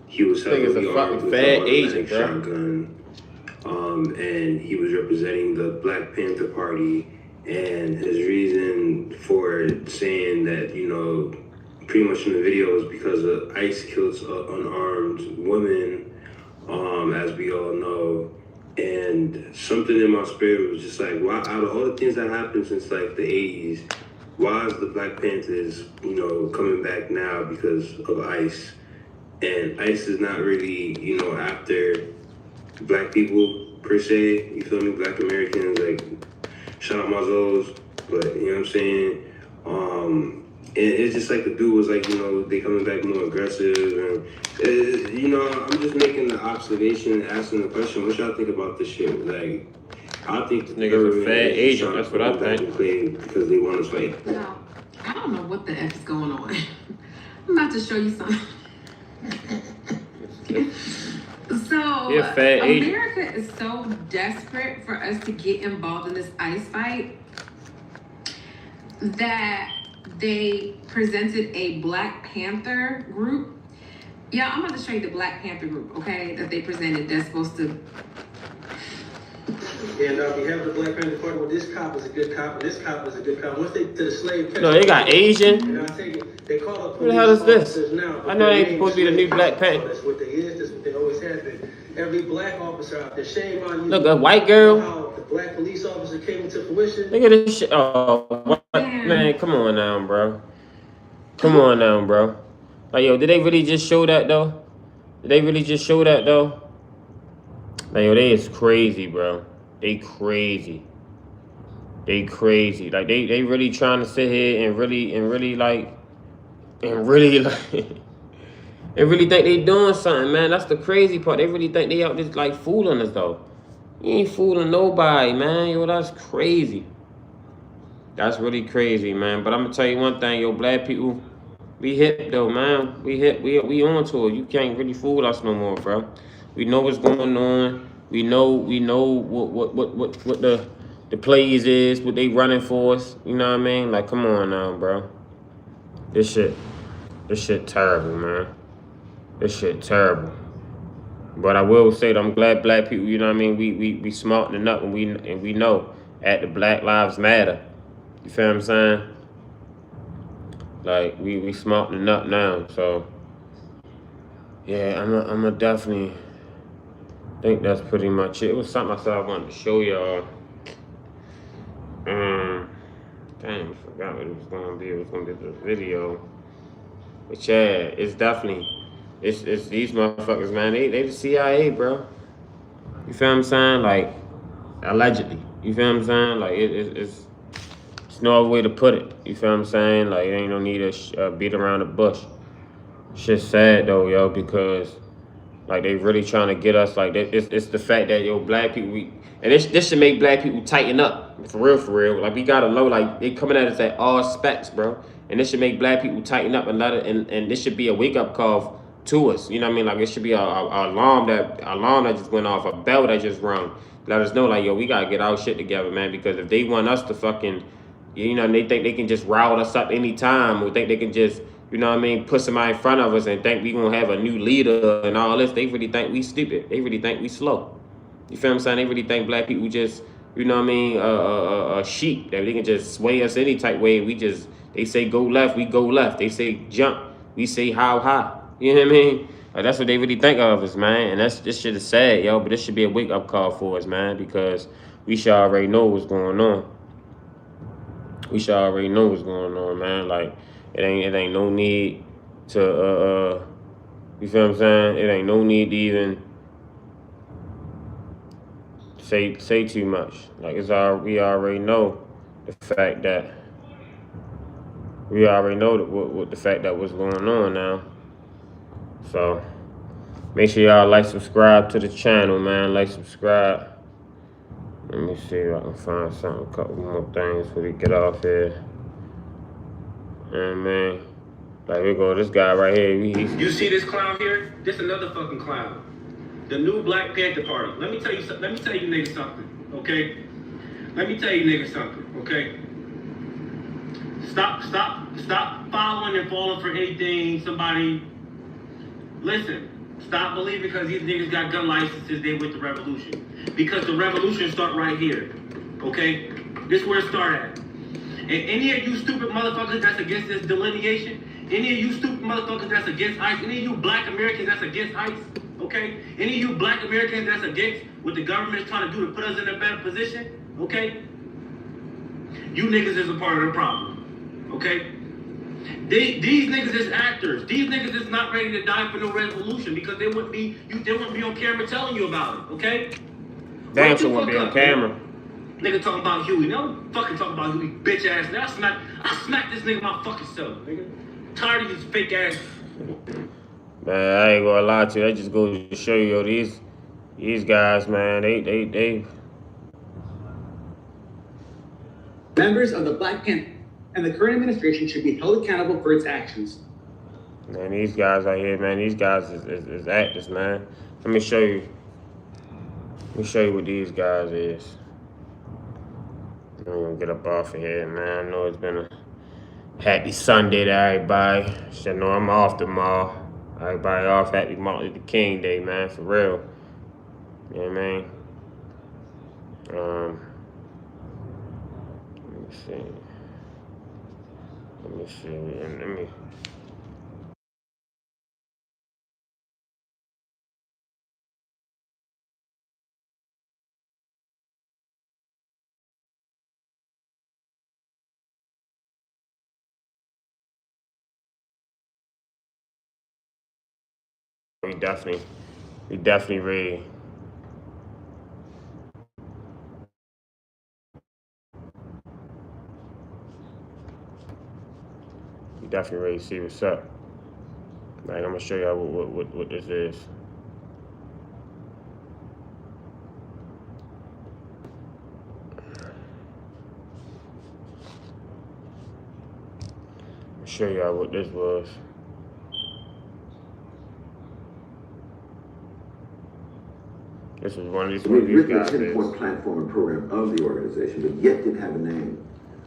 He was Nigga's heavily a armed fucking with bad an agent, automatic bro. shotgun. And he was representing the Black Panther Party. And his reason for saying that, you know, pretty much in the video is because of ICE kills unarmed women, as we all know. And something in my spirit was just like, why, out of all the things that happened since like the 80s, why is the Black Panthers, you know, coming back now because of ICE? And ICE is not really, you know, after black people per se, you feel me? Black Americans, like, shout out my Zos, but you know what I'm saying? And it's just like the dude was like, you know, they coming back more aggressive, and you know, I'm just making the observation, asking the question, what y'all think about this shit? Like, I think This nigga's a fat agent, that's what I think. Because they want to fight. No, I don't know what the F is going on. I'm about to show you something. So, You're a fat agent. America is so desperate for us to get involved in this ICE fight that they presented a Black Panther group Yeah, I'm about to show you the Black Panther group, okay, that they presented that's supposed to... And we have the Black Panther Party. Well, this cop is a good cop, and this cop is a good cop. Once they to the slave, No, they got Asian. and I take it, they call up Who the hell is this? now. I know they ain't supposed to be the new Black Panther. That's what they is. That's what they always have been. Every black officer out there, shame on you. Look, a white girl. How the black police officer came into fruition. Look at this shit. Oh, what? Man, come on now, bro. Come on now, bro. Like, yo, did they really just show that, though? Did they really just show that, though? Like, yo, they is crazy, bro. They crazy. They crazy. Like, they really trying to sit here and really think they doing something, man. That's the crazy part. They really think they out just, like, fooling us, though. You ain't fooling nobody, man. Yo, that's crazy. That's really crazy, man. But I'm gonna tell you one thing, yo, black people, we hip though, man. We hip. We on to it. You can't really fool us no more, bro. We know what's going on. We know what the plays is, what they running for us. You know what I mean? Like, come on now, bro. This shit terrible, man. This shit terrible. But I will say that I'm glad black people, you know what I mean, we smartening up and we know at the Black Lives Matter. You feel what I'm saying? Like, we smartening up now, so yeah, I'm a definitely think that's pretty much it. It was something I said I wanted to show y'all. Damn, I forgot what it was gonna be. It was gonna be the video. But yeah, it's definitely it's these motherfuckers, man. They the CIA, bro. You feel what I'm saying? Like, allegedly. You feel what I'm saying? Like, it's no other way to put it. You feel what I'm saying? Like, ain't no need to beat around the bush. Shit's sad though, yo, because like they really trying to get us. Like, it's the fact that, yo, black people, and this should make black people tighten up for real. Like, we gotta know, like, they coming at us at all specs, bro. And this should make black people tighten up and let it. And this should be a wake up call to us. You know what I mean? Like, it should be a alarm that just went off, a bell that just rung. Let us know, like, yo, we gotta get our shit together, man. Because if they want us to fucking, you know, and they think they can just rile us up anytime, or think they can just, you know what I mean, put somebody in front of us and think we gonna have a new leader and all this. They really think we stupid. They really think we slow. You feel what I'm saying? They really think black people just, you know what I mean, a sheep, that they can just sway us any type way. They say go left, we go left. They say jump, we say how high. You know what I mean? Like, that's what they really think of us, man. And this shit is sad, yo. But this should be a wake up call for us, man, because we should already know what's going on. We should already know what's going on, man. Like, it ain't no need to you feel what I'm saying? It ain't no need to even say too much. Like, we already know the fact that what the fact that what's going on now. So make sure y'all like, subscribe to the channel, man. Like, subscribe. Let me see if I can find something, a couple more things before we get off here. And man, like, we go, this guy right here. You see this clown here? This another fucking clown. The new Black Panther Party. Let me tell you niggas something, okay? Let me tell you niggas something, okay? Stop following and falling for anything somebody. Listen, stop believing because these niggas got gun licenses, they with the revolution. Because the revolution start right here, okay? This where it start at. And any of you stupid motherfuckers that's against this delineation, any of you stupid motherfuckers that's against ICE, any of you black Americans that's against ICE, okay? Any of you black Americans that's against what the government's trying to do to put us in a better position, okay? You niggas is a part of the problem, okay? These niggas is actors. These niggas is not ready to die for no revolution because they wouldn't be on camera telling you about it, okay? Damn, sure wouldn't be on camera. Nigga talking about Huey. No fucking talking about Huey, bitch ass. Nigga, I smack this nigga my fucking self, nigga. Tired of these fake ass. Man, I ain't gonna lie to you. That just goes to show you, yo, these guys, man, they. Members of the Black Panther and the current administration should be held accountable for its actions. Man, these guys out here, man, these guys is actors, man. Let me show you. Let me show you what these guys is. I'm gonna get up off of here, man. I know it's been a happy Sunday to everybody. Should know I'm off tomorrow. Everybody off happy Martin Luther King Day, man, for real. You know what I mean? Let me see. Let me We definitely ready. We definitely ready to see what's up. Like, I'm gonna show y'all what this is. I'll show y'all what this was. This was one of these guys. The 10-point platform and program of the organization, but yet didn't have a name.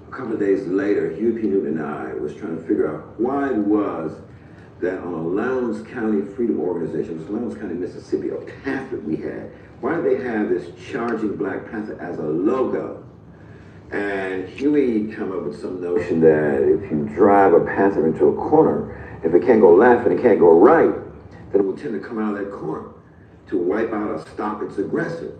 A couple of days later, Huey P. Newton and I was trying to figure out why it was that on a Lowndes County Freedom Organization, it was Lowndes County, Mississippi, a pamphlet we had, why did they have this charging Black Panther as a logo? And Huey come up with some notion that if you drive a Panther into a corner, if it can't go left and it can't go right, then it will tend to come out of that corner to wipe out or stop its aggressor.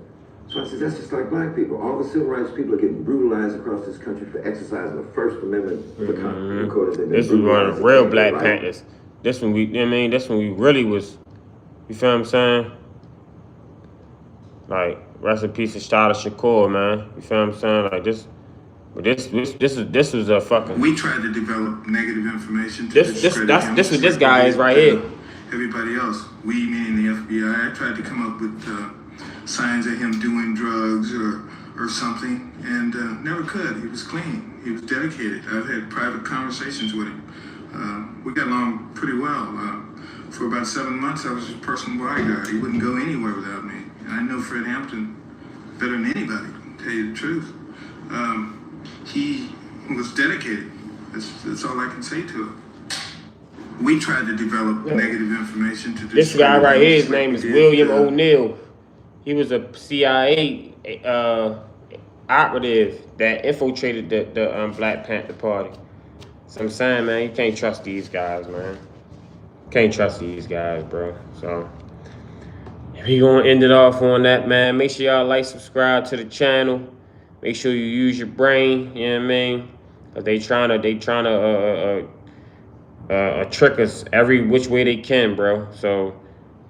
So I said, that's just like black people. All the civil rights people are getting brutalized across this country for exercising the First Amendment of the Constitution. This was one of the real Black Panthers. This one we, you know what I mean? This one we really was, you feel what I'm saying? Like, rest in peace to Shada Shakur, man. You feel what I'm saying? Like this was a fucking. We tried to develop negative information to this what this guy is right here. Everybody else, we meaning the FBI, I tried to come up with signs of him doing drugs or something, and never could. He was clean. He was dedicated. I've had private conversations with him. We got along pretty well. For about 7 months, I was his personal bodyguard. He wouldn't go anywhere without me. And I know Fred Hampton better than anybody, to tell you the truth. He was dedicated. That's all I can say to him. We tried to develop negative information to this guy right here, his name is William O'Neill. He was a CIA operative that infiltrated the Black Panther Party. So I'm saying, man, you can't trust these guys, man. Can't trust these guys, bro. So we gonna end it off on that, man. Make sure y'all like, subscribe to the channel. Make sure you use your brain. You know what I mean? Cause they trying to trick us every which way they can, bro. So,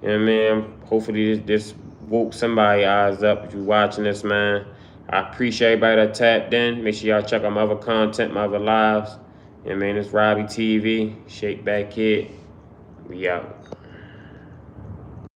you know what I mean? Hopefully this woke somebody's eyes up if you're watching this, man. I appreciate everybody that tapped in. Make sure y'all check out my other content, my other lives. You know what I mean? It's Robbie TV, Shake Back Kid. We out.